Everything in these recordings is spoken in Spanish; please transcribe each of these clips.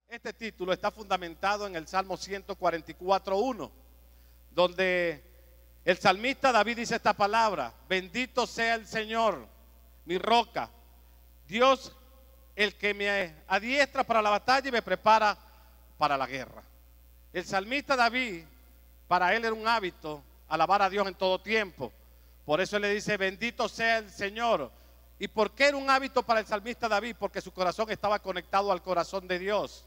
Este título está fundamentado en el Salmo 144:1, donde el salmista David dice esta palabra: bendito sea el Señor, mi roca, Dios el que me adiestra para la batalla y me prepara para la guerra. El salmista David, para él era un hábito alabar a Dios en todo tiempo. Por eso él le dice: bendito sea el Señor. ¿Y por qué era un hábito para el salmista David? Porque su corazón estaba conectado al corazón de Dios.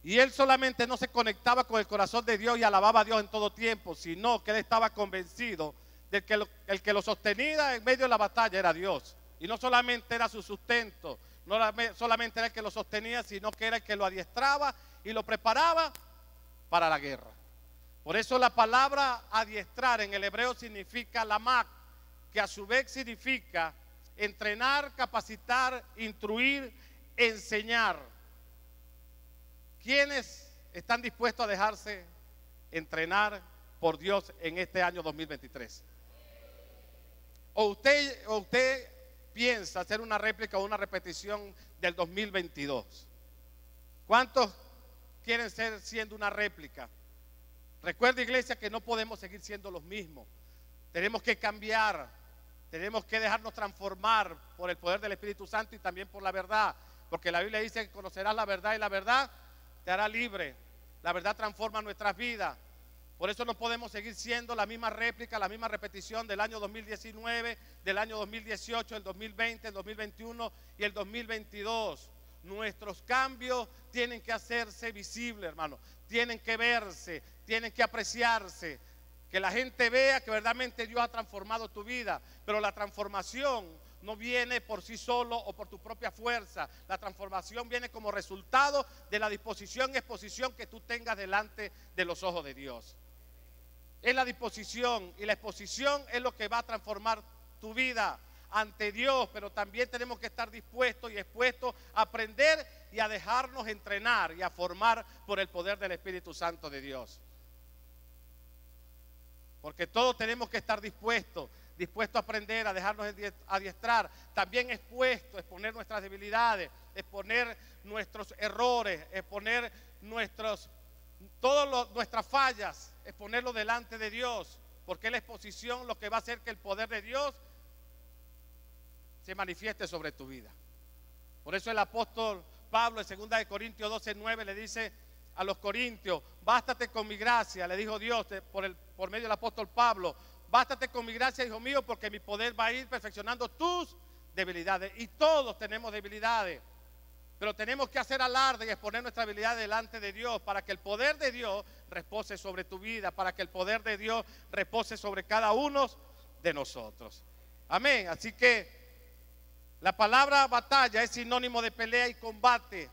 Y él solamente no se conectaba con el corazón de Dios y alababa a Dios en todo tiempo, sino que él estaba convencido de que el que lo sostenía en medio de la batalla era Dios. Y no solamente era su sustento, no solamente era el que lo sostenía, sino que era el que lo adiestraba y lo preparaba para la guerra. Por eso la palabra adiestrar en el hebreo significa lamak, que a su vez significa entrenar, capacitar, instruir, enseñar. ¿Quiénes están dispuestos a dejarse entrenar por Dios en este año 2023? ¿O usted piensa hacer una réplica o una repetición del 2022? ¿Cuántos quieren ser siendo una réplica? Recuerda, iglesia, que no podemos seguir siendo los mismos. Tenemos que cambiar, tenemos que dejarnos transformar por el poder del Espíritu Santo y también por la verdad, porque la Biblia dice que conocerás la verdad y la verdad te hará libre. La verdad transforma nuestras vidas. Por eso no podemos seguir siendo la misma réplica, la misma repetición del año 2019, del año 2018, el 2020, el 2021 y el 2022. Nuestros cambios tienen que hacerse visibles, hermano. Tienen que verse, tienen que apreciarse. Que la gente vea que verdaderamente Dios ha transformado tu vida. Pero la transformación no viene por sí solo o por tu propia fuerza. La transformación viene como resultado de la disposición y exposición que tú tengas delante de los ojos de Dios. Es la disposición y la exposición es lo que va a transformar tu vida ante Dios, pero también tenemos que estar dispuestos y expuestos a aprender y a dejarnos entrenar y a formar por el poder del Espíritu Santo de Dios. Porque todos tenemos que estar dispuestos a aprender, a dejarnos adiestrar, también exponer nuestras debilidades, exponer nuestros errores, exponer nuestras fallas, exponerlo delante de Dios, porque es la exposición lo que va a hacer que el poder de Dios se manifieste sobre tu vida. Por eso el apóstol Pablo en 2 Corintios 12:9 le dice a los corintios: bástate con mi gracia, le dijo Dios por medio del apóstol Pablo, bástate con mi gracia, hijo mío, porque mi poder va a ir perfeccionando tus debilidades. Y todos tenemos debilidades, pero tenemos que hacer alarde y exponer nuestra debilidad delante de Dios para que el poder de Dios repose sobre tu vida, para que el poder de Dios repose sobre cada uno de nosotros. Amén. Así que la palabra batalla es sinónimo de pelea y combate,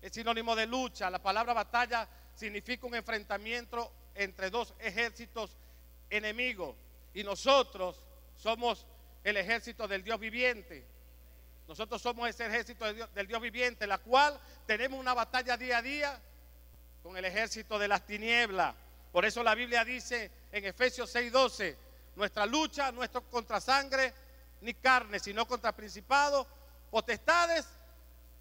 es sinónimo de lucha. La palabra batalla significa un enfrentamiento entre dos ejércitos enemigos, y nosotros somos el ejército del Dios viviente. Nosotros somos ese ejército del Dios viviente, la cual tenemos una batalla día a día con el ejército de las tinieblas. Por eso la Biblia dice en Efesios 6:12: nuestra lucha no es contra sangre ni carne, sino contra principados, potestades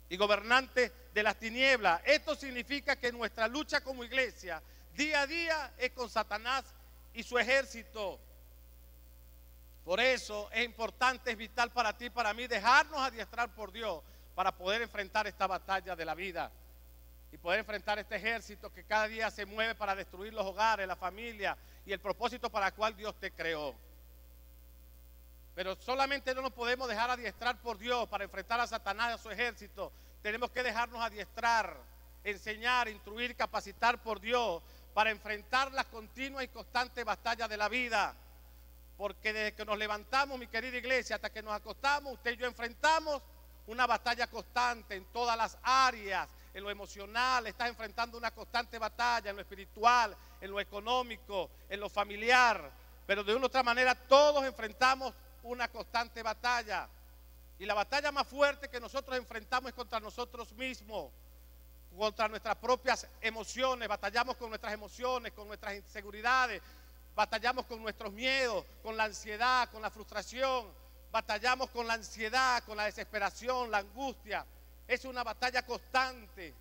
y gobernantes de las tinieblas. Esto significa que nuestra lucha como iglesia día a día es con Satanás y su ejército. Por eso es importante, es vital para ti y para mí dejarnos adiestrar por Dios para poder enfrentar esta batalla de la vida y poder enfrentar este ejército que cada día se mueve para destruir los hogares, la familia y el propósito para el cual Dios te creó. Pero solamente no nos podemos dejar adiestrar por Dios para enfrentar a Satanás y a su ejército. Tenemos que dejarnos adiestrar, enseñar, instruir, capacitar por Dios para enfrentar las continuas y constantes batallas de la vida. Porque desde que nos levantamos, mi querida iglesia, hasta que nos acostamos, usted y yo enfrentamos una batalla constante en todas las áreas. En lo emocional estás enfrentando una constante batalla, en lo espiritual, en lo económico, en lo familiar. Pero de una u otra manera todos enfrentamos una constante batalla. Y la batalla más fuerte que nosotros enfrentamos es contra nosotros mismos, contra nuestras propias emociones. Batallamos con nuestras emociones, con nuestras inseguridades. Batallamos con nuestros miedos, con la ansiedad, con la frustración, batallamos con la ansiedad, con la desesperación, la angustia. Es una batalla constante,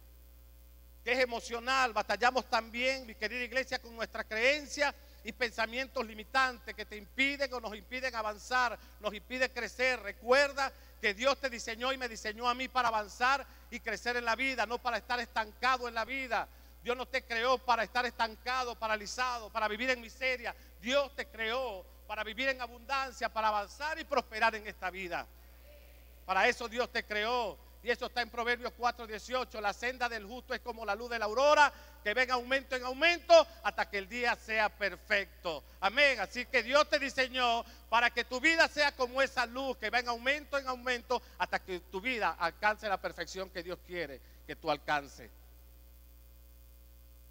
que es emocional. Batallamos también, mi querida iglesia, con nuestra creencia y pensamientos limitantes que te impiden o nos impiden avanzar, nos impiden crecer. Recuerda que Dios te diseñó y me diseñó a mí para avanzar y crecer en la vida, no para estar estancado en la vida. Dios no te creó para estar estancado, paralizado, para vivir en miseria. Dios te creó para vivir en abundancia, para avanzar y prosperar en esta vida. Para eso Dios te creó. Y eso está en Proverbios 4:18. La senda del justo es como la luz de la aurora, que ven aumento en aumento hasta que el día sea perfecto. Amén. Así que Dios te diseñó para que tu vida sea como esa luz que va en aumento hasta que tu vida alcance la perfección que Dios quiere que tú alcances.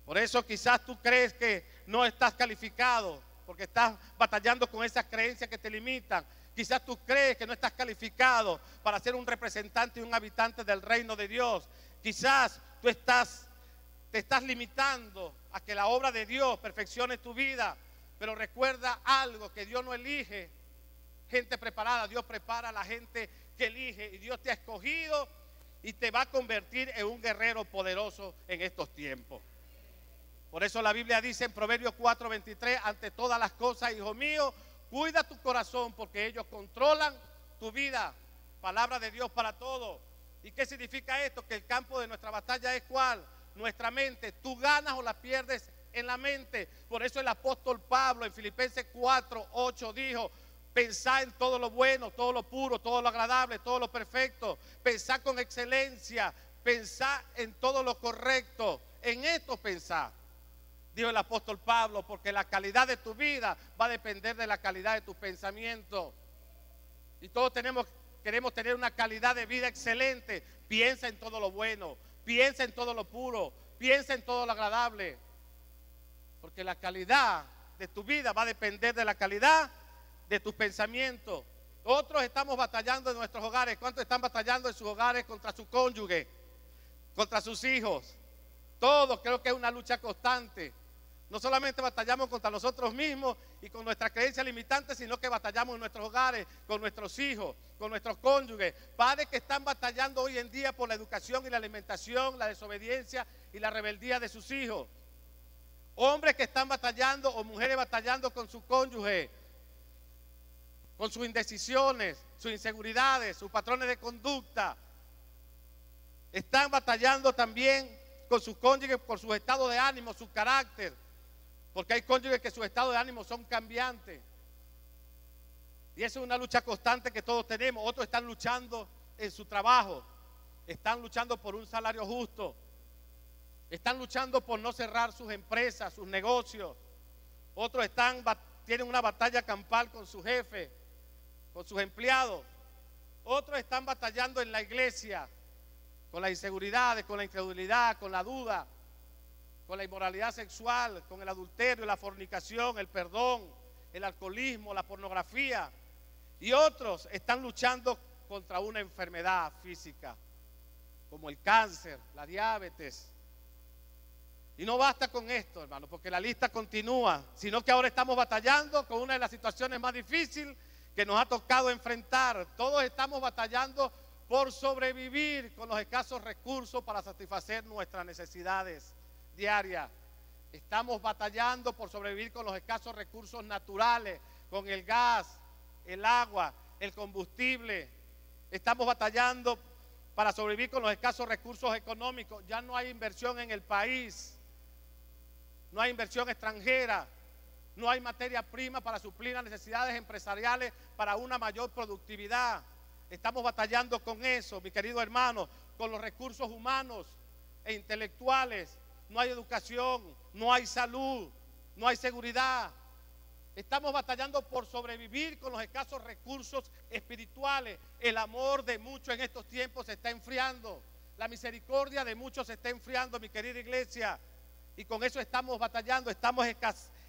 Por eso quizás tú crees que no estás calificado, porque estás batallando con esas creencias que te limitan. Quizás tú crees que no estás calificado para ser un representante y un habitante del reino de Dios. Quizás tú te estás limitando a que la obra de Dios perfeccione tu vida. Pero recuerda algo, que Dios no elige gente preparada. Dios prepara a la gente que elige. Y Dios te ha escogido y te va a convertir en un guerrero poderoso en estos tiempos. Por eso la Biblia dice en Proverbios 4:23, ante todas las cosas, hijo mío, cuida tu corazón porque ellos controlan tu vida. Palabra de Dios para todo. ¿Y qué significa esto? Que el campo de nuestra batalla es ¿cuál? Nuestra mente. Tú ganas o la pierdes en la mente. Por eso el apóstol Pablo en Filipenses 4:8 dijo: pensá en todo lo bueno, todo lo puro, todo lo agradable, todo lo perfecto. Pensá con excelencia, pensá en todo lo correcto. En esto pensá. Dijo el apóstol Pablo, porque la calidad de tu vida va a depender de la calidad de tus pensamientos. Y todos queremos tener una calidad de vida excelente. Piensa en todo lo bueno, piensa en todo lo puro, piensa en todo lo agradable. Porque la calidad de tu vida va a depender de la calidad de tus pensamientos. Otros estamos batallando en nuestros hogares. ¿Cuántos están batallando en sus hogares contra su cónyuge, contra sus hijos? Todos, creo que es una lucha constante. No solamente batallamos contra nosotros mismos y con nuestras creencias limitantes, sino que batallamos en nuestros hogares, con nuestros hijos, con nuestros cónyuges. Padres que están batallando hoy en día por la educación y la alimentación, la desobediencia y la rebeldía de sus hijos. Hombres que están batallando o mujeres batallando con su cónyuge, con sus indecisiones, sus inseguridades, sus patrones de conducta. Están batallando también con sus cónyuges por su estado de ánimo, su carácter. Porque hay cónyuges que sus estados de ánimo son cambiantes. Y esa es una lucha constante que todos tenemos. Otros están luchando en su trabajo. Están luchando por un salario justo. Están luchando por no cerrar sus empresas, sus negocios. Otros tienen una batalla campal con su jefe, con sus empleados. Otros están batallando en la iglesia, con las inseguridades, con la incredulidad, con la duda, con la inmoralidad sexual, con el adulterio, la fornicación, el perdón, el alcoholismo, la pornografía. Y otros están luchando contra una enfermedad física, como el cáncer, la diabetes. Y no basta con esto, hermano, porque la lista continúa, sino que ahora estamos batallando con una de las situaciones más difíciles que nos ha tocado enfrentar. Todos estamos batallando por sobrevivir con los escasos recursos para satisfacer nuestras necesidades diarias. Estamos batallando por sobrevivir con los escasos recursos naturales, con el gas, el agua, el combustible. Estamos batallando para sobrevivir con los escasos recursos económicos. Ya no hay inversión en el país, no hay inversión extranjera, no hay materia prima para suplir las necesidades empresariales para una mayor productividad. Estamos batallando con eso, mi querido hermano, con los recursos humanos e intelectuales. No hay educación, no hay salud, no hay seguridad. Estamos batallando por sobrevivir con los escasos recursos espirituales. El amor de muchos en estos tiempos se está enfriando. La misericordia de muchos se está enfriando, mi querida iglesia. Y con eso estamos batallando, estamos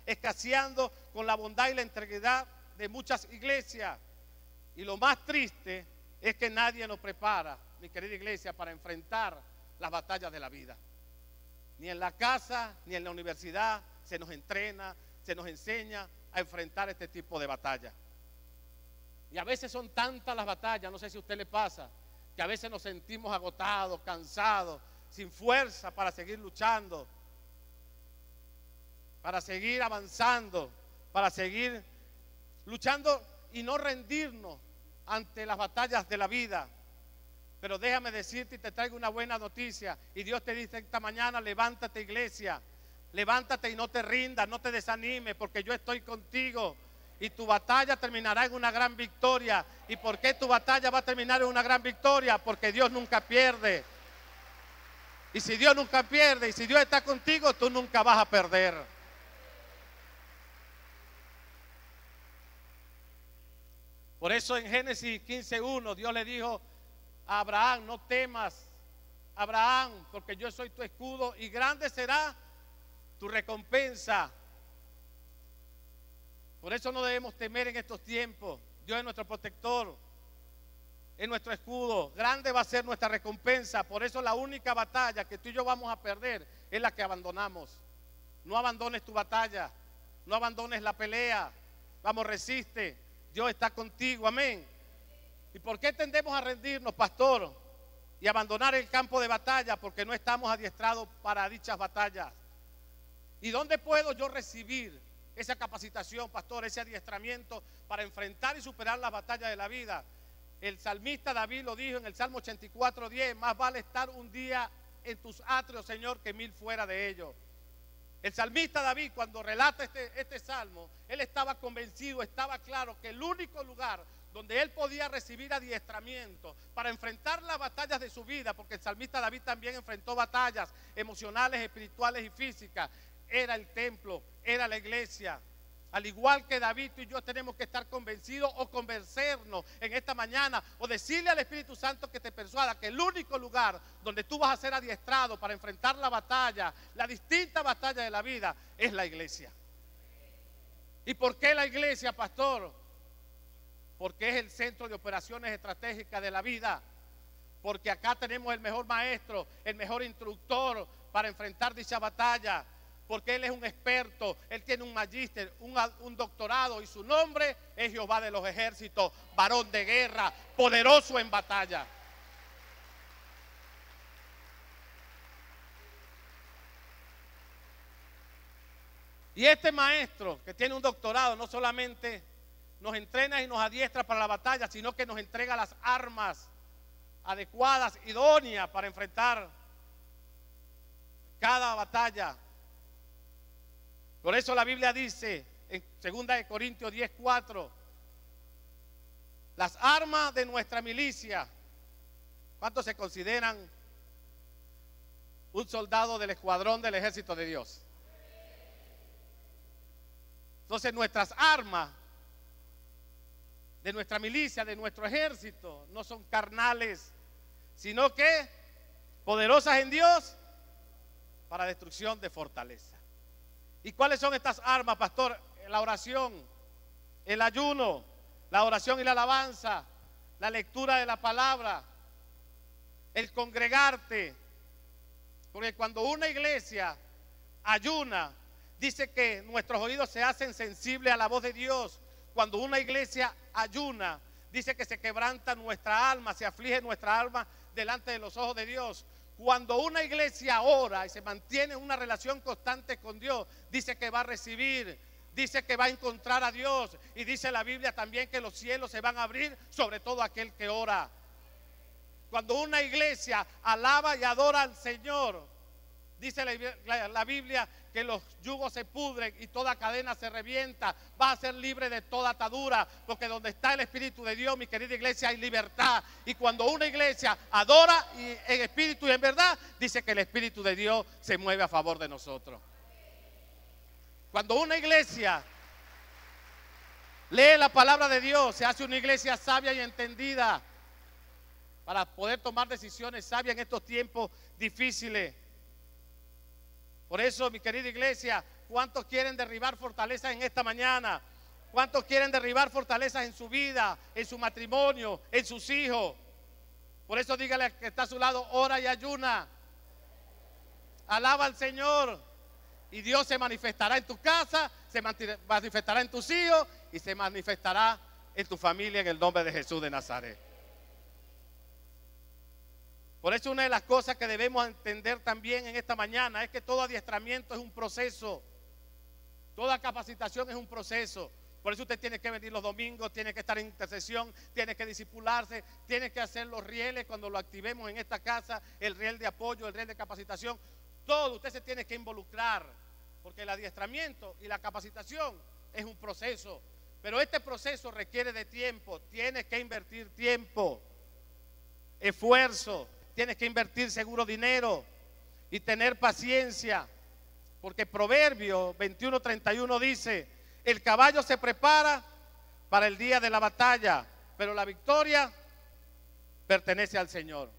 escaseando con la bondad y la integridad de muchas iglesias. Y lo más triste es que nadie nos prepara, mi querida iglesia, para enfrentar las batallas de la vida. Ni en la casa, ni en la universidad se nos entrena, se nos enseña a enfrentar este tipo de batallas. Y a veces son tantas las batallas, no sé si a usted le pasa, que a veces nos sentimos agotados, cansados, sin fuerza para seguir luchando, para seguir avanzando, para seguir luchando y no rendirnos ante las batallas de la vida. Pero déjame decirte y te traigo una buena noticia. Y Dios te dice esta mañana: levántate, iglesia, levántate y no te rindas, no te desanimes, porque yo estoy contigo. Y tu batalla terminará en una gran victoria. ¿Y por qué tu batalla va a terminar en una gran victoria? Porque Dios nunca pierde. Y si Dios nunca pierde, y si Dios está contigo, tú nunca vas a perder. Por eso en Génesis 15:1 Dios le dijo a Abraham: no temas, Abraham, porque yo soy tu escudo y grande será tu recompensa. Por eso no debemos temer en estos tiempos. Dios es nuestro protector, es nuestro escudo. Grande va a ser nuestra recompensa. Por eso la única batalla que tú y yo vamos a perder es la que abandonamos. No abandones tu batalla, no abandones la pelea. Vamos, resiste. Dios está contigo, amén. ¿Y por qué tendemos a rendirnos, pastor, y abandonar el campo de batalla? Porque no estamos adiestrados para dichas batallas. ¿Y dónde puedo yo recibir esa capacitación, pastor, ese adiestramiento para enfrentar y superar las batallas de la vida? El salmista David lo dijo en el Salmo 84:10: más vale estar un día en tus atrios, Señor, que 1000 fuera de ellos. El salmista David, cuando relata este salmo, él estaba convencido, estaba claro que el único lugar donde él podía recibir adiestramiento para enfrentar las batallas de su vida, porque el salmista David también enfrentó batallas emocionales, espirituales y físicas, era el templo, era la iglesia. Al igual que David, tú y yo tenemos que estar convencidos o convencernos en esta mañana, o decirle al Espíritu Santo que te persuada que el único lugar donde tú vas a ser adiestrado para enfrentar la batalla, la distinta batalla de la vida, es la iglesia. ¿Y por qué la iglesia, pastor? Porque es el centro de operaciones estratégicas de la vida. Porque acá tenemos el mejor maestro, el mejor instructor para enfrentar dicha batalla. Porque Él es un experto, Él tiene un magíster, un doctorado, y su nombre es Jehová de los ejércitos, varón de guerra, poderoso en batalla. Y este maestro que tiene un doctorado no solamente nos entrena y nos adiestra para la batalla, sino que nos entrega las armas adecuadas, idóneas para enfrentar cada batalla. Por eso la Biblia dice en 2 Corintios 10:4: las armas de nuestra milicia. ¿Cuántos se consideran un soldado del escuadrón del ejército de Dios? Entonces nuestras armas de nuestra milicia, de nuestro ejército, no son carnales, sino que poderosas en Dios para destrucción de fortaleza. ¿Y cuáles son estas armas, pastor? La oración, el ayuno, la oración y la alabanza, la lectura de la palabra, el congregarte. Porque cuando una iglesia ayuna, dice que nuestros oídos se hacen sensibles a la voz de Dios. Cuando una iglesia ayuna, dice que se quebranta nuestra alma, se aflige nuestra alma delante de los ojos de Dios. Cuando una iglesia ora y se mantiene en una relación constante con Dios, dice que va a recibir, dice que va a encontrar a Dios. Y dice la Biblia también que los cielos se van a abrir sobre todo aquel que ora. Cuando una iglesia alaba y adora al Señor, dice la Biblia que los yugos se pudren y toda cadena se revienta. Va a ser libre de toda atadura, porque donde está el Espíritu de Dios, mi querida iglesia, hay libertad. Y cuando una iglesia adora y en espíritu y en verdad, dice que el Espíritu de Dios se mueve a favor de nosotros. Cuando una iglesia lee la palabra de Dios, se hace una iglesia sabia y entendida para poder tomar decisiones sabias en estos tiempos difíciles. Por eso, mi querida iglesia, ¿cuántos quieren derribar fortalezas en esta mañana? ¿Cuántos quieren derribar fortalezas en su vida, en su matrimonio, en sus hijos? Por eso dígale al que está a su lado: ora y ayuna. Alaba al Señor y Dios se manifestará en tu casa, se manifestará en tus hijos y se manifestará en tu familia en el nombre de Jesús de Nazaret. Por eso una de las cosas que debemos entender también en esta mañana es que todo adiestramiento es un proceso. Toda capacitación es un proceso. Por eso usted tiene que venir los domingos, tiene que estar en intercesión, tiene que discipularse, tiene que hacer los rieles cuando lo activemos en esta casa, el riel de apoyo, el riel de capacitación. Todo usted se tiene que involucrar, porque el adiestramiento y la capacitación es un proceso. Pero este proceso requiere de tiempo, tienes que invertir tiempo, esfuerzo, tienes que invertir seguro dinero y tener paciencia. Porque Proverbios 21:31 dice: el caballo se prepara para el día de la batalla, pero la victoria pertenece al Señor.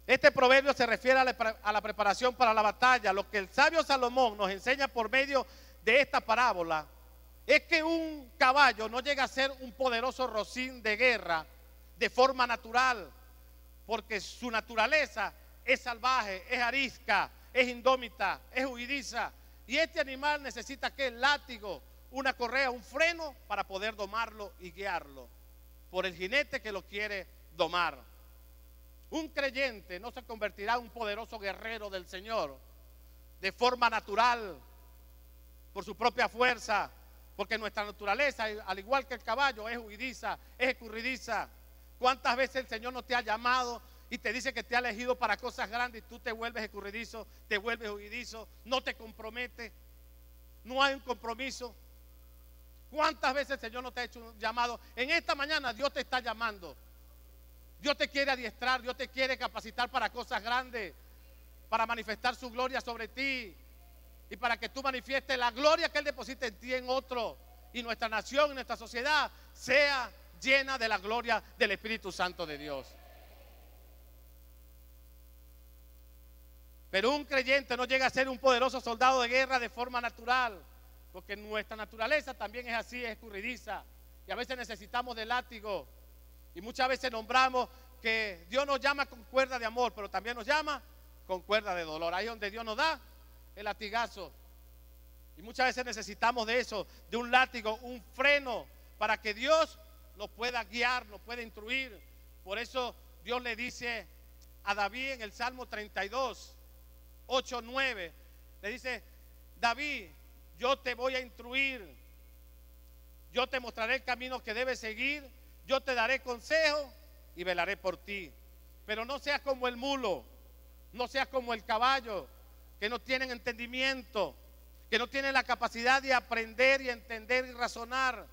Este proverbio se refiere a la preparación para la batalla. Lo que el sabio Salomón nos enseña por medio de esta parábola es que un caballo no llega a ser un poderoso rocín de guerra de forma natural, porque su naturaleza es salvaje, es arisca, es indómita, es huidiza. Y este animal necesita que el látigo, una correa, un freno para poder domarlo y guiarlo por el jinete que lo quiere domar. Un creyente no se convertirá en un poderoso guerrero del Señor de forma natural, por su propia fuerza, porque nuestra naturaleza, al igual que el caballo, es huidiza, es escurridiza. ¿Cuántas veces el Señor no te ha llamado y te dice que te ha elegido para cosas grandes y tú te vuelves escurridizo, te vuelves huidizo, no te comprometes, no hay un compromiso? ¿Cuántas veces el Señor no te ha hecho un llamado? En esta mañana Dios te está llamando. Dios te quiere adiestrar, Dios te quiere capacitar para cosas grandes, para manifestar su gloria sobre ti y para que tú manifiestes la gloria que Él deposita en ti en otro, y nuestra nación y nuestra sociedad sea llena de la gloria del Espíritu Santo de Dios. Pero un creyente no llega a ser un poderoso soldado de guerra de forma natural, porque nuestra naturaleza también es así, es escurridiza, y a veces necesitamos de látigo. Y muchas veces nombramos que Dios nos llama con cuerda de amor, pero también nos llama con cuerda de dolor. Ahí es donde Dios nos da el latigazo. Y muchas veces necesitamos de eso, de un látigo, un freno, para que Dios nos pueda guiar, nos pueda instruir. Por eso Dios le dice a David en el Salmo 32, 8, 9, le dice: David, yo te voy a instruir, yo te mostraré el camino que debes seguir, yo te daré consejo y velaré por ti. Pero no seas como el mulo, no seas como el caballo, que no tienen entendimiento, que no tienen la capacidad de aprender y entender y razonar,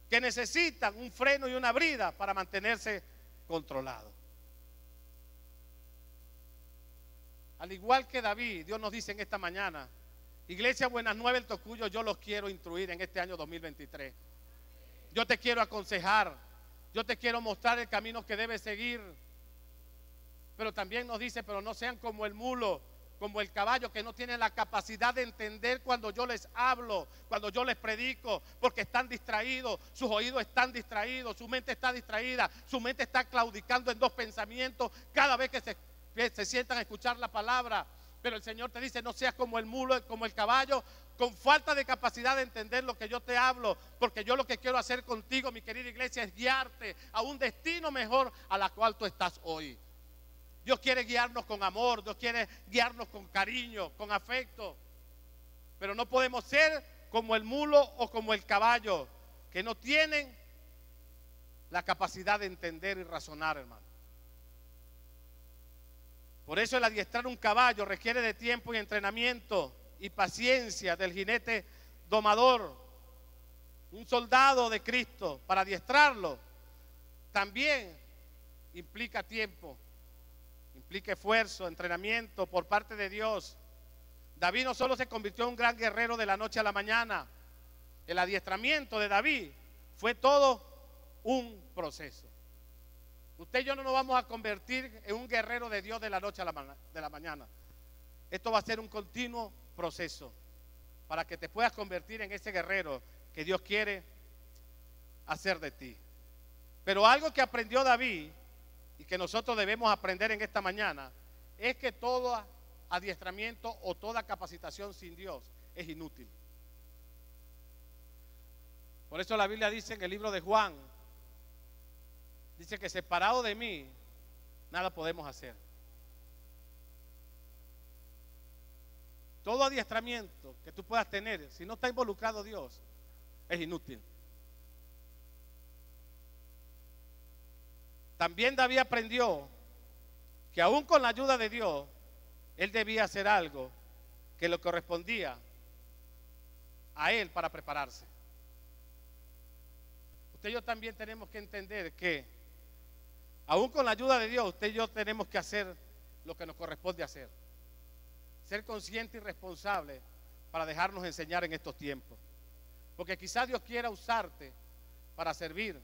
que necesitan un freno y una brida para mantenerse controlados. Al igual que David, Dios nos dice en esta mañana: Iglesia Buenas Nuevas, el Tocuyo, yo los quiero instruir en este año 2023. Yo te quiero aconsejar, yo te quiero mostrar el camino que debes seguir. Pero también nos dice: pero no sean como el mulo, como el caballo, que no tienen la capacidad de entender cuando yo les hablo, cuando yo les predico, porque están distraídos, sus oídos están distraídos, su mente está distraída, su mente está claudicando en dos pensamientos cada vez que se sientan a escuchar la palabra. Pero el Señor te dice: no seas como el mulo, como el caballo, con falta de capacidad de entender lo que yo te hablo, porque yo lo que quiero hacer contigo, mi querida iglesia, es guiarte a un destino mejor a la cual tú estás hoy. Dios quiere guiarnos con amor, Dios quiere guiarnos con cariño, con afecto. Pero no podemos ser como el mulo o como el caballo, que no tienen la capacidad de entender y razonar, hermano. Por eso el adiestrar un caballo requiere de tiempo y entrenamiento y paciencia del jinete domador. Un soldado de Cristo, para adiestrarlo, también implica tiempo, implica esfuerzo, entrenamiento por parte de Dios. David no solo se convirtió en un gran guerrero de la noche a la mañana. El adiestramiento de David fue todo un proceso. Usted y yo no nos vamos a convertir en un guerrero de Dios de la noche a la mañana. Esto va a ser un continuo proceso para que te puedas convertir en ese guerrero que Dios quiere hacer de ti. Pero algo que aprendió David y que nosotros debemos aprender en esta mañana es que todo adiestramiento o toda capacitación sin Dios es inútil. Por eso la Biblia dice en el libro de Juan, dice que separado de mí, nada podemos hacer. Todo adiestramiento que tú puedas tener, si no está involucrado Dios, es inútil. También David aprendió que aún con la ayuda de Dios, él debía hacer algo que le correspondía a él para prepararse. Usted y yo también tenemos que entender que aún con la ayuda de Dios, usted y yo tenemos que hacer lo que nos corresponde hacer. Ser consciente y responsable para dejarnos enseñar en estos tiempos. Porque quizás Dios quiera usarte para servir,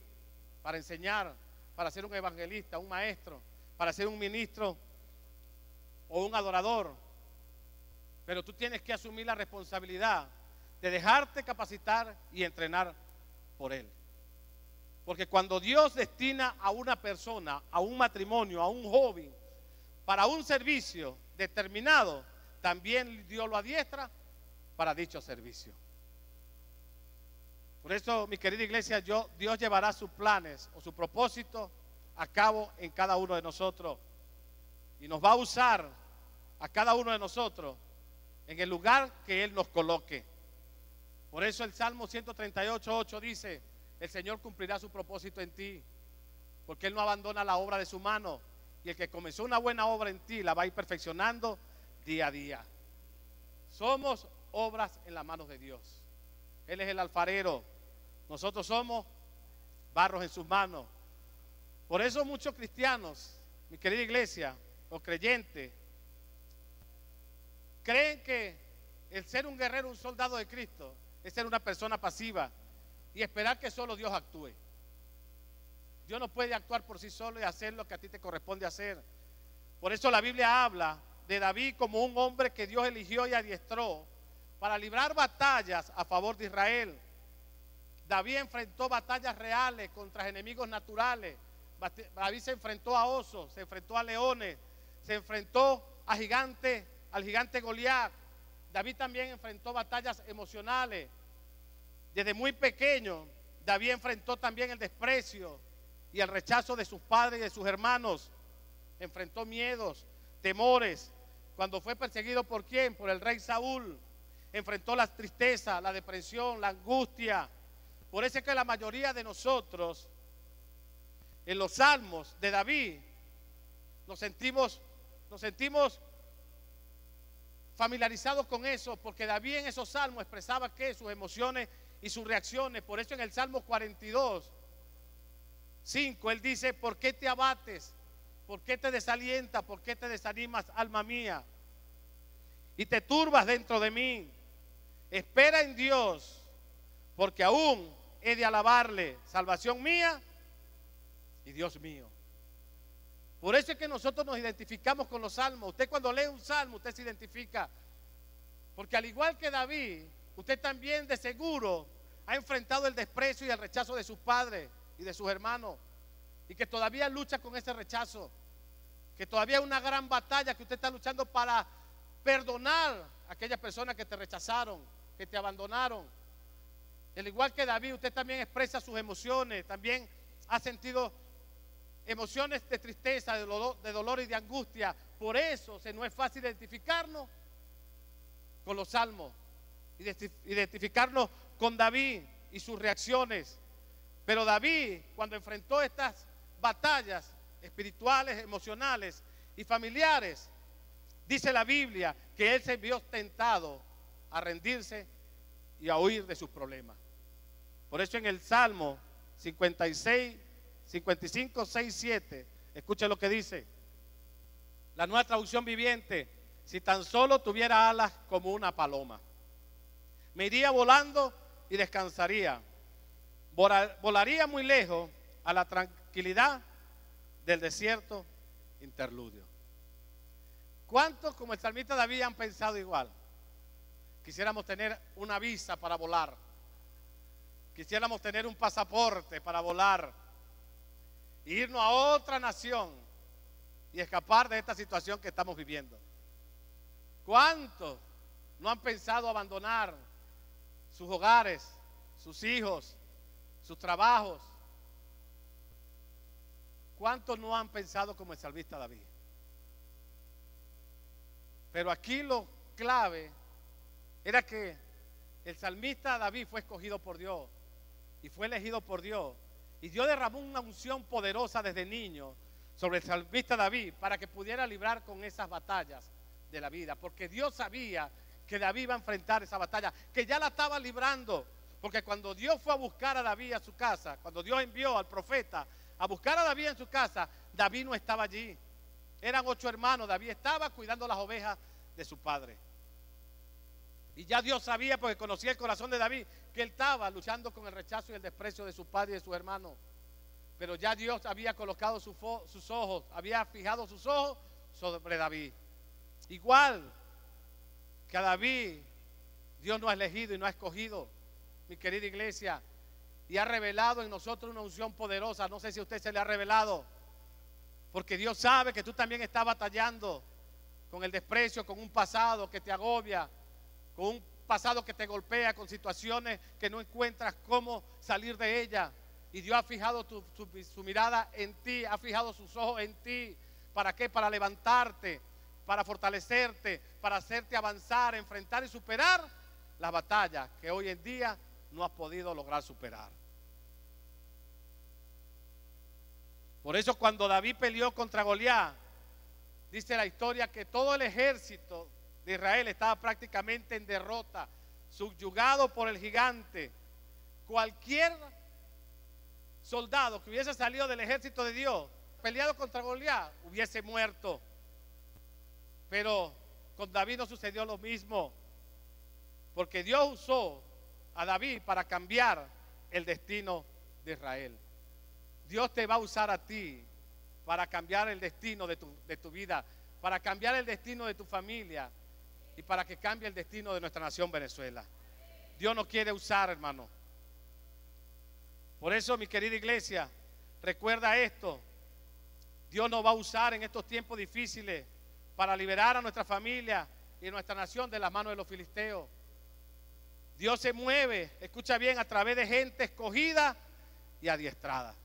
para enseñar, para ser un evangelista, un maestro, para ser un ministro o un adorador. Pero tú tienes que asumir la responsabilidad de dejarte capacitar y entrenar por Él. Porque cuando Dios destina a una persona, a un matrimonio, a un joven, para un servicio determinado, también Dios lo adiestra para dicho servicio. Por eso, mi querida iglesia, Dios llevará sus planes o su propósito a cabo en cada uno de nosotros. Y nos va a usar a cada uno de nosotros en el lugar que Él nos coloque. Por eso el Salmo 138:8 dice: el Señor cumplirá su propósito en ti, porque Él no abandona la obra de su mano, y el que comenzó una buena obra en ti la va a ir perfeccionando día a día. Somos obras en las manos de Dios. Él es el alfarero, nosotros somos barros en sus manos. Por eso muchos cristianos, mi querida iglesia, o creyentes, creen que el ser un guerrero, un soldado de Cristo, es ser una persona pasiva y esperar que solo Dios actúe. Dios no puede actuar por sí solo y hacer lo que a ti te corresponde hacer. Por eso la Biblia habla de David como un hombre que Dios eligió y adiestró para librar batallas a favor de Israel. David enfrentó batallas reales contra enemigos naturales. David se enfrentó a osos, se enfrentó a leones, se enfrentó a gigantes, al gigante Goliat. David también enfrentó batallas emocionales. Desde muy pequeño, David enfrentó también el desprecio y el rechazo de sus padres y de sus hermanos. Enfrentó miedos, temores. Cuando fue perseguido, ¿por quién? Por el rey Saúl. Enfrentó la tristeza, la depresión, la angustia. Por eso es que la mayoría de nosotros, en los salmos de David, nos sentimos familiarizados con eso, porque David en esos salmos expresaba que sus emociones y sus reacciones. Por eso en el Salmo 42:5 él dice: ¿por qué te abates? ¿Por qué te desalientas? ¿Por qué te desanimas, alma mía? Y te turbas dentro de mí. Espera en Dios, porque aún he de alabarle, salvación mía y Dios mío. Por eso es que nosotros nos identificamos con los salmos. Usted cuando lee un salmo, usted se identifica. Porque al igual que David, usted también de seguro ha enfrentado el desprecio y el rechazo de sus padres y de sus hermanos. Y que todavía lucha con ese rechazo. Que todavía hay una gran batalla que usted está luchando para perdonar a aquellas personas que te rechazaron, que te abandonaron. Al igual que David, usted también expresa sus emociones, también ha sentido emociones de tristeza, de dolor y de angustia. Por eso no es fácil identificarnos con los salmos, identificarnos con David y sus reacciones. Pero David, cuando enfrentó estas batallas espirituales, emocionales y familiares, dice la Biblia que él se vio tentado a rendirse y a huir de sus problemas. Por eso en el Salmo 55, 6, 7, escuche lo que dice la Nueva Traducción Viviente: si tan solo tuviera alas como una paloma, me iría volando y descansaría. Volaría muy lejos a la tranquilidad del desierto interludio. ¿Cuántos, como el salmista David, han pensado igual? Quisiéramos tener una visa para volar. Quisiéramos tener un pasaporte para volar, e irnos a otra nación y escapar de esta situación que estamos viviendo. ¿Cuántos no han pensado abandonar sus hogares, sus hijos, sus trabajos. ¿Cuántos no han pensado como el salmista David? Pero aquí lo clave era que el salmista David fue escogido por Dios y fue elegido por Dios. Y Dios derramó una unción poderosa desde niño sobre el salmista David para que pudiera librar con esas batallas de la vida. Porque Dios sabía que David iba a enfrentar esa batalla, que ya la estaba librando. Porque cuando Dios fue a buscar a David a su casa, cuando Dios envió al profeta a buscar a David en su casa, David no estaba allí. Eran 8 hermanos, David estaba cuidando las ovejas de su padre. Y ya Dios sabía, porque conocía el corazón de David, que él estaba luchando con el rechazo y el desprecio de su padre y de sus hermanos. Pero ya Dios había colocado sus ojos, había fijado sus ojos sobre David. Igual que a David, Dios nos ha elegido y nos ha escogido, mi querida iglesia, y ha revelado en nosotros una unción poderosa. No sé si a usted se le ha revelado, porque Dios sabe que tú también estás batallando con el desprecio, con un pasado que te agobia, con un pasado que te golpea, con situaciones que no encuentras cómo salir de ella. Y Dios ha fijado su mirada en ti, ha fijado sus ojos en ti. ¿Para qué? Para levantarte, para fortalecerte, para hacerte avanzar, enfrentar y superar las batallas que hoy en día no has podido lograr superar. Por eso cuando David peleó contra Goliat, dice la historia que todo el ejército de Israel estaba prácticamente en derrota, subyugado por el gigante. Cualquier soldado que hubiese salido del ejército de Dios, peleado contra Goliat, hubiese muerto. Pero con David no sucedió lo mismo, porque Dios usó a David para cambiar el destino de Israel. Dios te va a usar a ti para cambiar el destino de tu vida, para cambiar el destino de tu familia y para que cambie el destino de nuestra nación Venezuela. Dios nos quiere usar, hermano. Por eso, mi querida iglesia, recuerda esto: Dios nos va a usar en estos tiempos difíciles para liberar a nuestra familia y a nuestra nación de las manos de los filisteos. Dios se mueve, escucha bien, a través de gente escogida y adiestrada.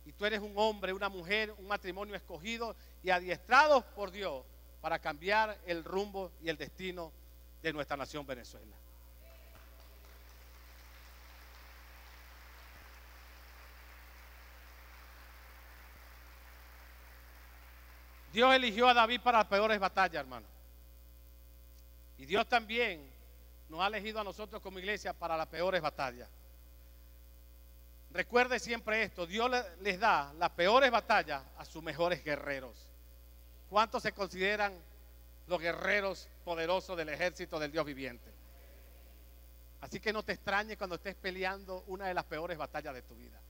Y tú eres un hombre, una mujer, un matrimonio escogido y adiestrados por Dios para cambiar el rumbo y el destino de nuestra nación Venezuela. Dios eligió a David para las peores batallas, hermano. Y Dios también nos ha elegido a nosotros como iglesia para las peores batallas. Recuerde siempre esto: Dios les da las peores batallas a sus mejores guerreros. ¿Cuántos se consideran los guerreros poderosos del ejército del Dios viviente? Así que no te extrañes cuando estés peleando una de las peores batallas de tu vida.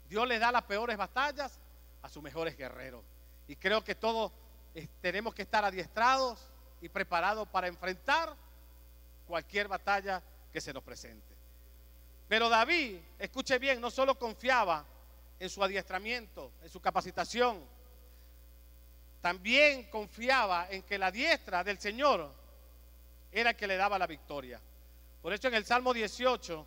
Dios les da las peores batallas a sus mejores guerreros. Y creo que todos tenemos que estar adiestrados y preparados para enfrentar cualquier batalla que se nos presente. Pero David, escuche bien, no solo confiaba en su adiestramiento, en su capacitación, también confiaba en que la diestra del Señor era el que le daba la victoria. Por eso en el Salmo 18,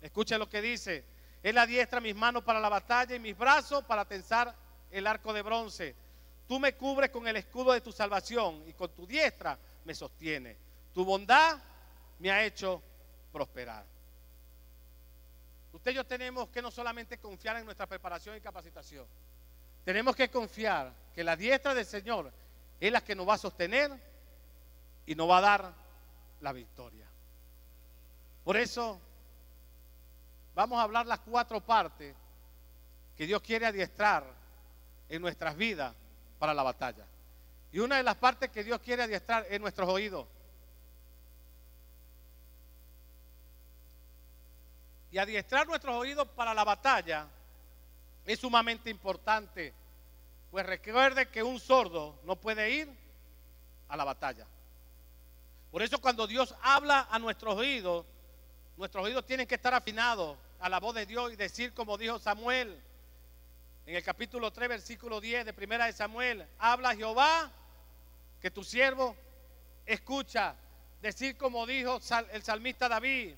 escuche lo que dice: Él adiestra mis manos para la batalla y mis brazos para tensar el arco de bronce. Tú me cubres con el escudo de tu salvación y con tu diestra me sostiene. Tu bondad me ha hecho prosperar. Usted y yo tenemos que no solamente confiar en nuestra preparación y capacitación, tenemos que confiar que la diestra del Señor es la que nos va a sostener y nos va a dar la victoria. Por eso vamos a hablar las 4 partes que Dios quiere adiestrar en nuestras vidas para la batalla. Y una de las partes que Dios quiere adiestrar es nuestros oídos. Y adiestrar nuestros oídos para la batalla es sumamente importante, pues recuerde que un sordo no puede ir a la batalla. Por eso cuando Dios habla a nuestros oídos tienen que estar afinados a la voz de Dios y decir como dijo Samuel en el capítulo 3, versículo 10 de Primera de Samuel: habla Jehová, que tu siervo escucha. Decir como dijo el salmista David: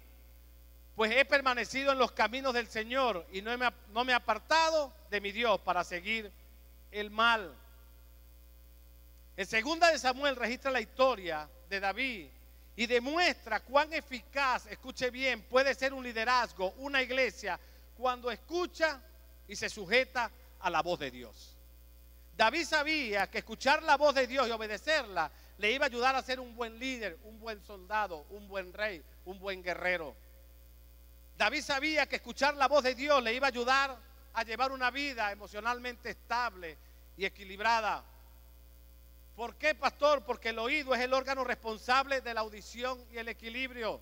Pues he permanecido en los caminos del Señor y no me he apartado de mi Dios para seguir el mal. En 2 de Samuel registra la historia de David y demuestra cuán eficaz, escuche bien, puede ser un liderazgo, una iglesia, cuando escucha y se sujeta a la voz de Dios. David sabía que escuchar la voz de Dios y obedecerla le iba a ayudar a ser un buen líder, un buen soldado, un buen rey, un buen guerrero. David sabía que escuchar la voz de Dios le iba a ayudar a llevar una vida emocionalmente estable y equilibrada. ¿Por qué, pastor? Porque el oído es el órgano responsable de la audición y el equilibrio.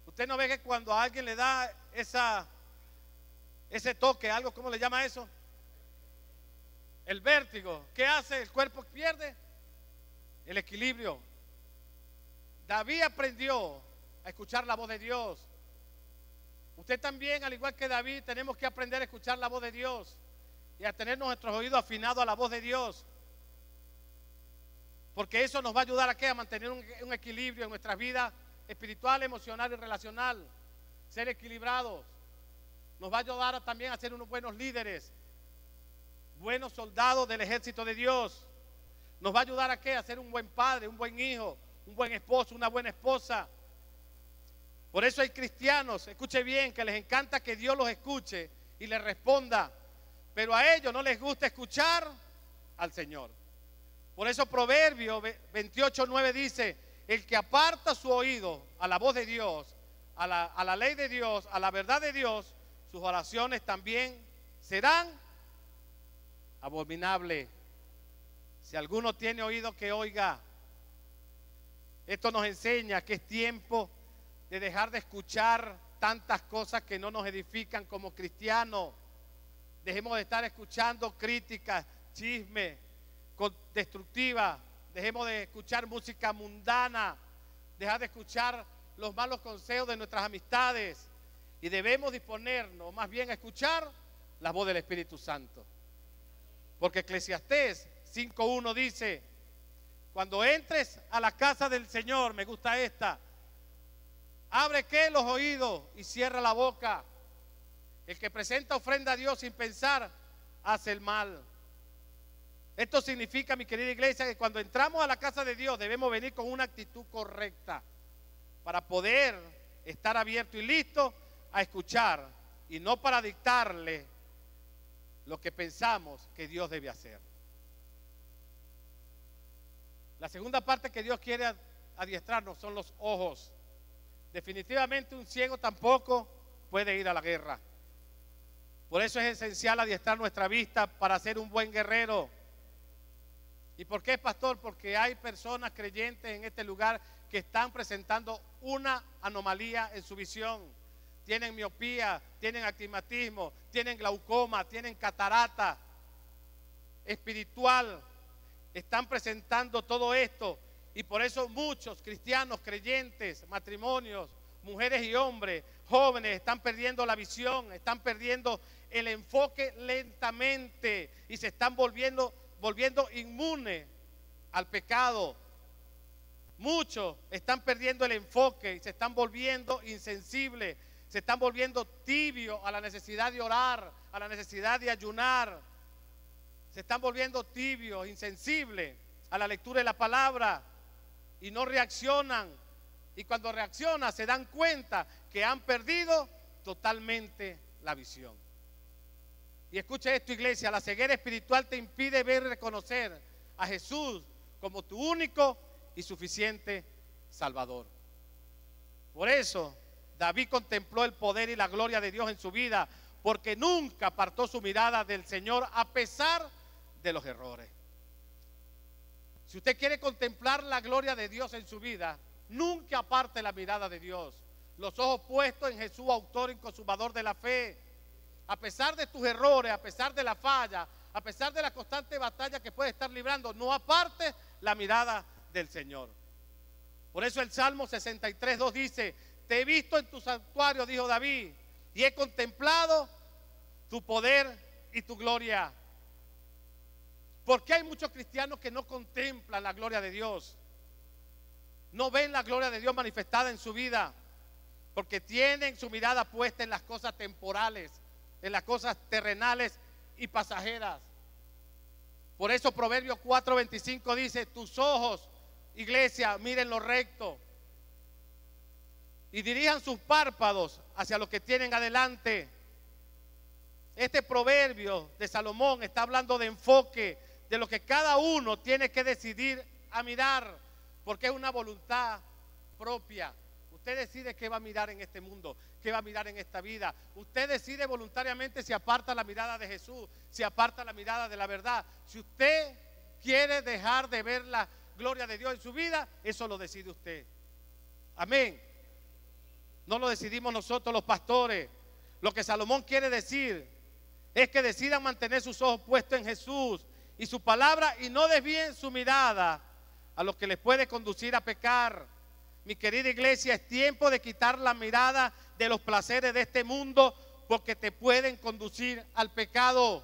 Usted no ve que cuando a alguien le da ese toque, algo, ¿cómo le llama eso? El vértigo. ¿Qué hace? El cuerpo pierde el equilibrio. David aprendió a escuchar la voz de Dios. Usted también, al igual que David, tenemos que aprender a escuchar la voz de Dios y a tener nuestros oídos afinados a la voz de Dios. Porque eso nos va a ayudar ¿a qué? A mantener un equilibrio en nuestras vidas espiritual, emocional y relacional. Ser equilibrados. Nos va a ayudar también a ser unos buenos líderes, buenos soldados del ejército de Dios. Nos va a ayudar ¿a qué? A ser un buen padre, un buen hijo, un buen esposo, una buena esposa. Por eso hay cristianos, escuche bien, que les encanta que Dios los escuche y les responda, pero a ellos no les gusta escuchar al Señor. Por eso Proverbios 28:9 dice, el que aparta su oído a la voz de Dios, a la ley de Dios, a la verdad de Dios, sus oraciones también serán abominables. Si alguno tiene oído, que oiga. Esto nos enseña que es tiempo de dejar de escuchar tantas cosas que no nos edifican como cristianos. Dejemos de estar escuchando críticas, chisme, destructiva. Dejemos de escuchar música mundana, dejar de escuchar los malos consejos de nuestras amistades y debemos disponernos más bien a escuchar la voz del Espíritu Santo. Porque Eclesiastés 5:1 dice, cuando entres a la casa del Señor, me gusta esta, abre ¿qué? Los oídos y cierra la boca. El que presenta ofrenda a Dios sin pensar, hace el mal. Esto significa, mi querida iglesia, que cuando entramos a la casa de Dios debemos venir con una actitud correcta para poder estar abierto y listo a escuchar y no para dictarle lo que pensamos que Dios debe hacer. La segunda parte que Dios quiere adiestrarnos son los ojos. Definitivamente un ciego tampoco puede ir a la guerra. Por eso es esencial adiestrar nuestra vista para ser un buen guerrero. ¿Y por qué, pastor? Porque hay personas creyentes en este lugar que están presentando una anomalía en su visión. Tienen miopía, tienen astigmatismo, tienen glaucoma, tienen catarata espiritual. Están presentando todo esto. Y por eso muchos cristianos, creyentes, matrimonios, mujeres y hombres, jóvenes, están perdiendo la visión, están perdiendo el enfoque lentamente y se están volviendo inmunes al pecado. Muchos están perdiendo el enfoque y se están volviendo insensibles, se están volviendo tibios a la necesidad de orar, a la necesidad de ayunar. Se están volviendo tibios, insensibles a la lectura de la palabra y no reaccionan. Y cuando reaccionan se dan cuenta que han perdido totalmente la visión. Y escucha esto, iglesia, la ceguera espiritual te impide ver y reconocer a Jesús como tu único y suficiente Salvador. Por eso David contempló el poder y la gloria de Dios en su vida, porque nunca apartó su mirada del Señor a pesar de los errores. Si usted quiere contemplar la gloria de Dios en su vida, nunca aparte la mirada de Dios. Los ojos puestos en Jesús, autor y consumador de la fe. A pesar de tus errores, a pesar de la falla, a pesar de la constante batalla que puedes estar librando, no apartes la mirada del Señor. Por eso el Salmo 63:2 dice, te he visto en tu santuario, dijo David, y he contemplado tu poder y tu gloria. ¿Por qué hay muchos cristianos que no contemplan la gloria de Dios? No ven la gloria de Dios manifestada en su vida. porque tienen su mirada puesta en las cosas temporales, en las cosas terrenales y pasajeras. Por eso Proverbios 4:25 dice: tus ojos, iglesia, miren lo recto y dirijan sus párpados hacia lo que tienen adelante. Este proverbio de Salomón está hablando de enfoque, de lo que cada uno tiene que decidir a mirar, porque es una voluntad propia. Usted decide qué va a mirar en este mundo, qué va a mirar en esta vida. Usted decide voluntariamente si aparta la mirada de Jesús, si aparta la mirada de la verdad. Si usted quiere dejar de ver la gloria de Dios en su vida, eso lo decide usted. Amén. No lo decidimos nosotros los pastores. Lo que Salomón quiere decir es que decidan mantener sus ojos puestos en Jesús y su palabra y no desvíen su mirada a lo que les puede conducir a pecar. Mi querida iglesia, es tiempo de quitar la mirada de los placeres de este mundo, porque te pueden conducir al pecado.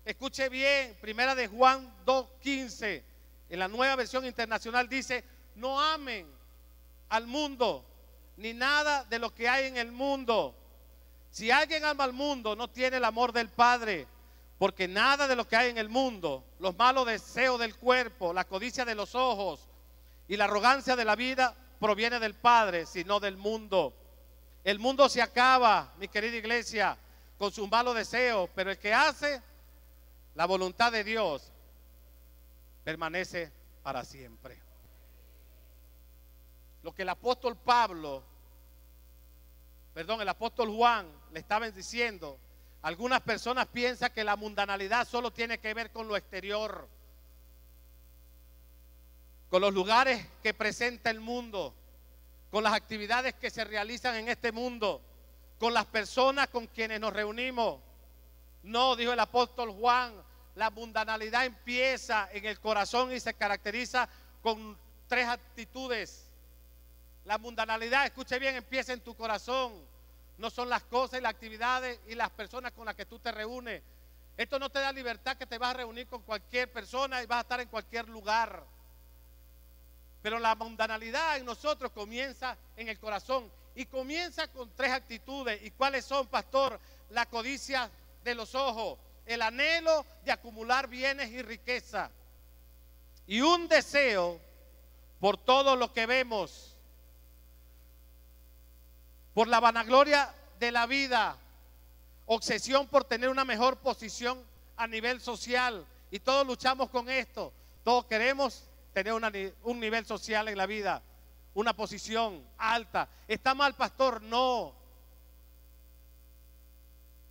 Escuche bien, primera de Juan 2:15, en la Nueva Versión Internacional dice: no amen al mundo ni nada de lo que hay en el mundo. Si alguien ama al mundo, no tiene el amor del Padre, porque nada de lo que hay en el mundo, los malos deseos del cuerpo, la codicia de los ojos y la arrogancia de la vida, proviene del Padre, sino del mundo. El mundo se acaba, mi querida iglesia, con sus malos deseos, pero el que hace la voluntad de Dios permanece para siempre. Lo que el apóstol Juan le estaba diciendo: algunas personas piensan que la mundanalidad solo tiene que ver con lo exterior, con los lugares que presenta el mundo, con las actividades que se realizan en este mundo, con las personas con quienes nos reunimos. No, dijo el apóstol Juan, la mundanalidad empieza en el corazón y se caracteriza con 3 actitudes. La mundanalidad, escuche bien, empieza en tu corazón. No son las cosas y las actividades y las personas con las que tú te reúnes. Esto no te da libertad, que te vas a reunir con cualquier persona y vas a estar en cualquier lugar. Pero la mundanalidad en nosotros comienza en el corazón y comienza con 3 actitudes. ¿Y cuáles son, pastor? La codicia de los ojos, el anhelo de acumular bienes y riqueza, y un deseo por todo lo que vemos, por la vanagloria de la vida, obsesión por tener una mejor posición a nivel social. Y todos luchamos con esto. Todos queremos tener un nivel social en la vida, una posición alta. ¿Está mal, pastor? No.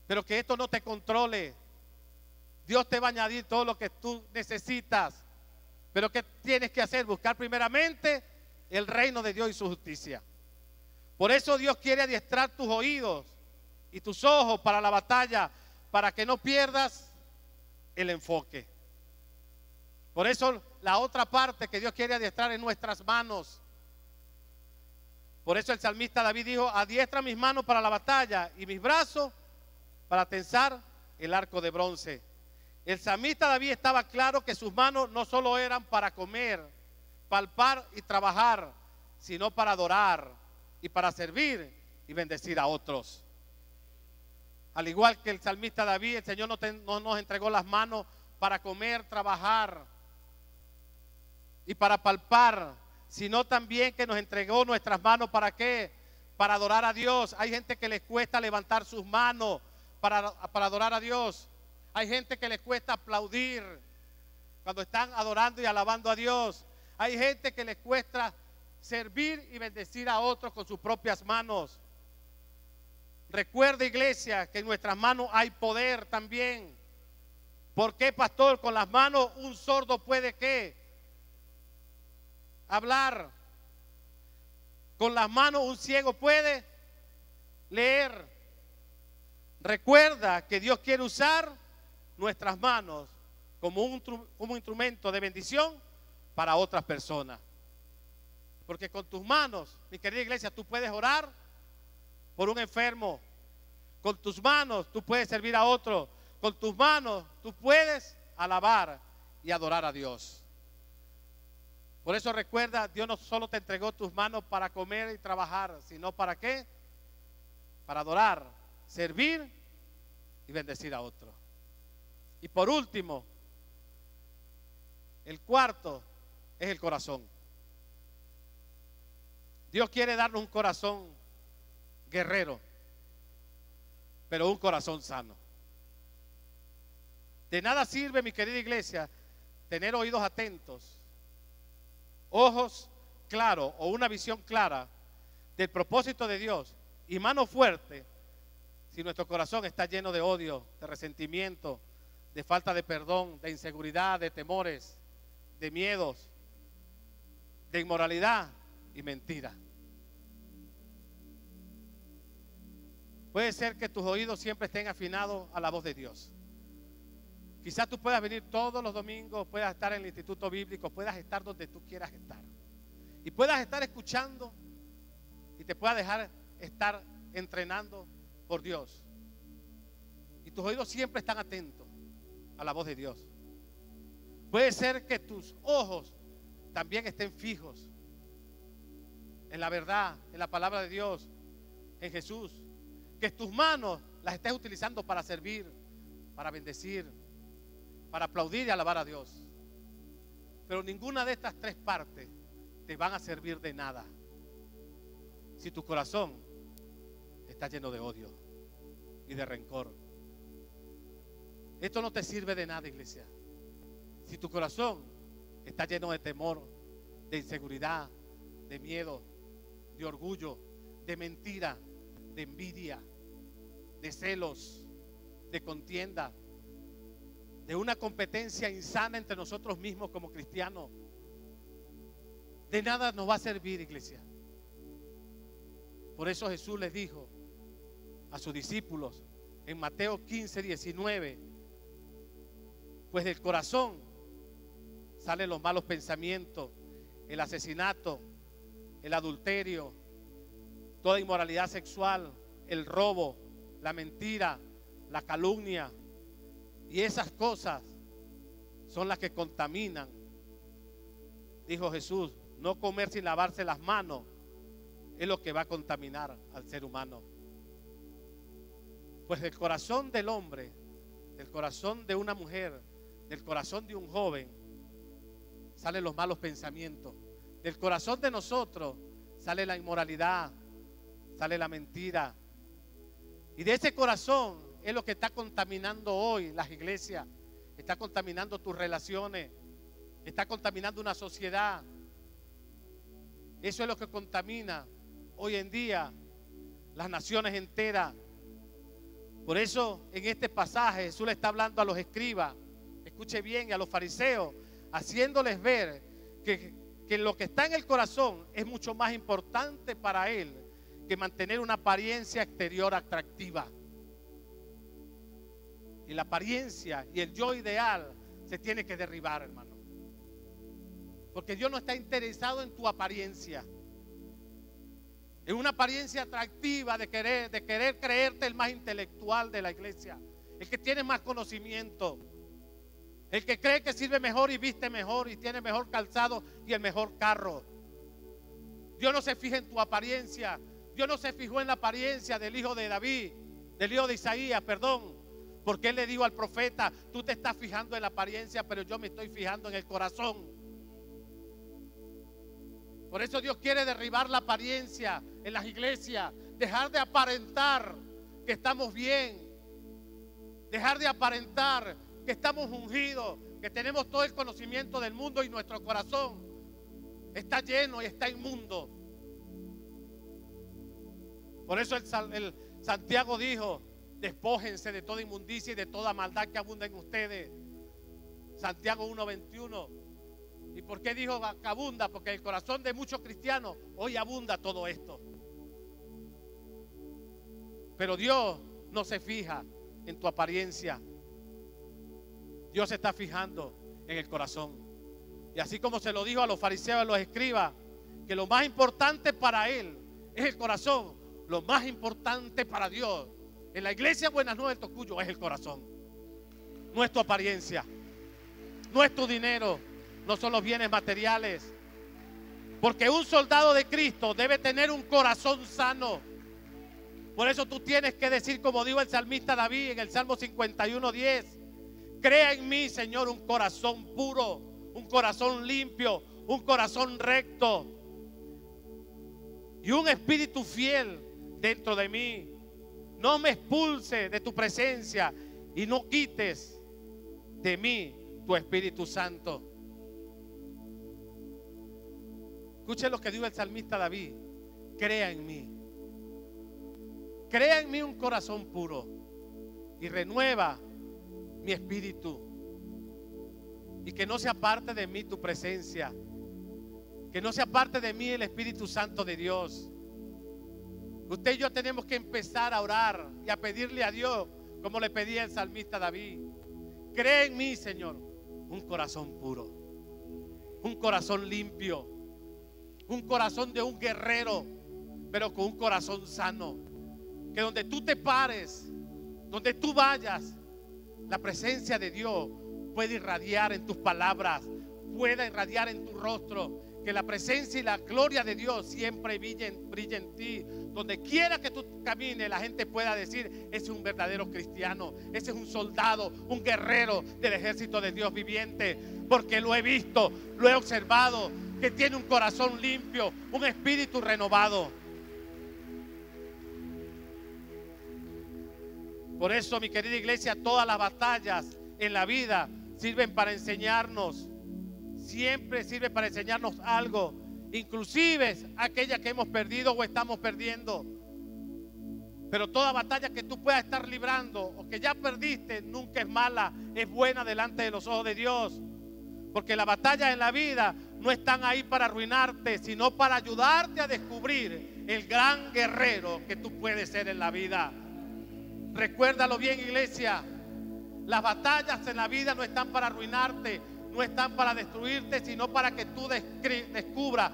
Pero que esto no te controle. Dios te va a añadir todo lo que tú necesitas. Pero ¿qué tienes que hacer? Buscar primeramente el reino de Dios y su justicia. Por eso Dios quiere adiestrar tus oídos y tus ojos para la batalla, para que no pierdas el enfoque. Por eso la otra parte que Dios quiere adiestrar es nuestras manos. Por eso el salmista David dijo: adiestra mis manos para la batalla y mis brazos para tensar el arco de bronce. El salmista David estaba claro que sus manos no solo eran para comer, palpar y trabajar, sino para adorar y para servir y bendecir a otros. Al igual que el salmista David, el Señor no nos entregó las manos para comer, trabajar y para palpar, sino también que nos entregó nuestras manos. ¿Para qué? Para adorar a Dios. Hay gente que les cuesta levantar sus manos para adorar a Dios. Hay gente que les cuesta aplaudir cuando están adorando y alabando a Dios. Hay gente que les cuesta servir y bendecir a otros con sus propias manos. Recuerda, iglesia, que en nuestras manos hay poder también. ¿Por qué, pastor? Con las manos un sordo puede ¿qué? Hablar. Con las manos un ciego puede leer. Recuerda que Dios quiere usar nuestras manos como un instrumento de bendición para otras personas. Porque con tus manos, mi querida iglesia, tú puedes orar por un enfermo. Con tus manos tú puedes servir a otro. Con tus manos tú puedes alabar y adorar a Dios. Por eso recuerda, Dios no solo te entregó tus manos para comer y trabajar, sino ¿para qué? Para adorar, servir y bendecir a otros. Y por último, el cuarto es el corazón. Dios quiere darnos un corazón guerrero, pero un corazón sano. De nada sirve, mi querida iglesia, tener oídos atentos, ojos claros o una visión clara del propósito de Dios y mano fuerte si nuestro corazón está lleno de odio, de resentimiento, de falta de perdón, de inseguridad, de temores, de miedos, de inmoralidad y mentira. Puede ser que tus oídos siempre estén afinados a la voz de Dios. Quizás tú puedas venir todos los domingos, puedas estar en el instituto bíblico, puedas estar donde tú quieras estar. Y puedas estar escuchando y te puedas dejar estar entrenando por Dios. Y tus oídos siempre están atentos a la voz de Dios. Puede ser que tus ojos también estén fijos en la verdad, en la palabra de Dios, en Jesús. Que tus manos las estés utilizando para servir, para bendecir, para aplaudir y alabar a Dios. Pero ninguna de estas tres partes te van a servir de nada si tu corazón está lleno de odio y de rencor. Esto no te sirve de nada, iglesia, si tu corazón está lleno de temor, de inseguridad, de miedo, de orgullo, de mentira, de envidia, de celos, de contienda, de una competencia insana entre nosotros mismos como cristianos. De nada nos va a servir, iglesia. Por eso Jesús les dijo a sus discípulos en Mateo 15, 19, pues del corazón salen los malos pensamientos, el asesinato, el adulterio, toda inmoralidad sexual, el robo, la mentira, la calumnia. Y esas cosas son las que contaminan. Dijo Jesús, no comer sin lavarse las manos es lo que va a contaminar al ser humano. Pues del corazón del hombre, del corazón de una mujer, del corazón de un joven, salen los malos pensamientos. Del corazón de nosotros sale la inmoralidad, sale la mentira. Y de ese corazón es lo que está contaminando hoy las iglesias, está contaminando tus relaciones, está contaminando una sociedad. Eso es lo que contamina hoy en día las naciones enteras. Por eso en este pasaje Jesús le está hablando a los escribas, escuche bien, y a los fariseos, haciéndoles ver que lo que está en el corazón es mucho más importante para él que mantener una apariencia exterior atractiva. Y la apariencia y el yo ideal se tiene que derribar, hermano. Porque Dios no está interesado en tu apariencia, en una apariencia atractiva de querer creerte el más intelectual de la iglesia, el que tiene más conocimiento, el que cree que sirve mejor y viste mejor y tiene mejor calzado y el mejor carro. Dios no se fija en tu apariencia. Dios no se fijó en la apariencia del hijo de David, del hijo de Isaías, perdón, porque él le dijo al profeta, tú te estás fijando en la apariencia, pero yo me estoy fijando en el corazón. Por eso Dios quiere derribar la apariencia en las iglesias, dejar de aparentar que estamos bien, dejar de aparentar que estamos ungidos, que tenemos todo el conocimiento del mundo y nuestro corazón está lleno y está inmundo. Por eso el Santiago dijo, despójense de toda inmundicia y de toda maldad que abunda en ustedes. Santiago 1:21. ¿Y por qué dijo que abunda? Porque el corazón de muchos cristianos hoy abunda todo esto. Pero Dios no se fija en tu apariencia. Dios se está fijando en el corazón. Y así como se lo dijo a los fariseos y a los escribas, que lo más importante para él es el corazón, lo más importante para Dios en la iglesia Buenas Nuevas del Tocuyo es el corazón. No es tu apariencia, no es tu dinero, no son los bienes materiales, Porque un soldado de Cristo debe tener un corazón sano. Por eso tú tienes que decir, como dijo el salmista David en el Salmo 51:10, crea en mí, Señor, un corazón puro, un corazón limpio, un corazón recto y un espíritu fiel dentro de mí. No me expulse de tu presencia y no quites de mí tu Espíritu Santo. Escuchen lo que dijo el salmista David: crea en mí. Crea en mí un corazón puro y renueva mi espíritu. Y que no se aparte de mí tu presencia. Que no se aparte de mí el Espíritu Santo de Dios. Usted y yo tenemos que empezar a orar y a pedirle a Dios, como le pedía el salmista David: crea en mí, Señor, un corazón puro, un corazón limpio, un corazón de un guerrero, pero con un corazón sano. Que donde tú te pares, donde tú vayas, la presencia de Dios pueda irradiar en tus palabras, pueda irradiar en tu rostro. Que la presencia y la gloria de Dios siempre brille en ti. Donde quiera que tú camines, la gente pueda decir: ese es un verdadero cristiano, ese es un soldado, un guerrero del ejército de Dios viviente. Porque lo he visto, lo he observado, que tiene un corazón limpio, un espíritu renovado. Por eso, mi querida iglesia, todas las batallas en la vida sirven para enseñarnos. Siempre sirve para enseñarnos algo, inclusive aquella que hemos perdido o estamos perdiendo. Pero toda batalla que tú puedas estar librando o que ya perdiste nunca es mala, es buena delante de los ojos de Dios. Porque las batallas en la vida no están ahí para arruinarte, sino para ayudarte a descubrir el gran guerrero que tú puedes ser en la vida. Recuérdalo bien, iglesia. Las batallas en la vida no están para arruinarte, no están para destruirte, sino para que tú descubras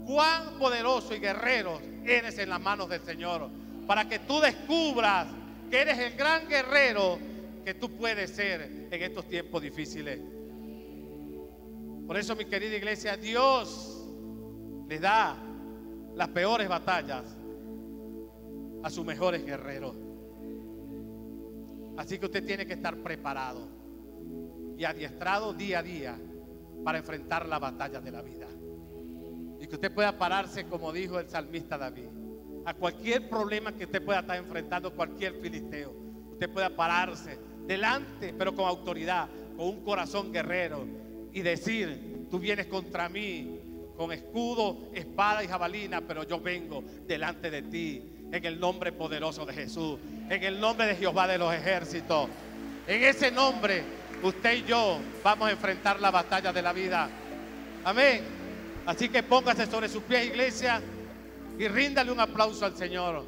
cuán poderoso y guerrero eres en las manos del Señor. Para que tú descubras que eres el gran guerrero que tú puedes ser en estos tiempos difíciles. Por eso, mi querida iglesia, Dios le da las peores batallas a sus mejores guerreros. Así que usted tiene que estar preparado y adiestrado día a día para enfrentar las batallas de la vida. Y que usted pueda pararse, como dijo el salmista David, a cualquier problema que usted pueda estar enfrentando, cualquier filisteo, usted pueda pararse delante, pero con autoridad, con un corazón guerrero, y decir: tú vienes contra mí con escudo, espada y jabalina, pero yo vengo delante de ti en el nombre poderoso de Jesús, en el nombre de Jehová de los ejércitos. En ese nombre, usted y yo vamos a enfrentar la batalla de la vida. Amén. Así que póngase sobre sus pies, iglesia, y ríndale un aplauso al Señor.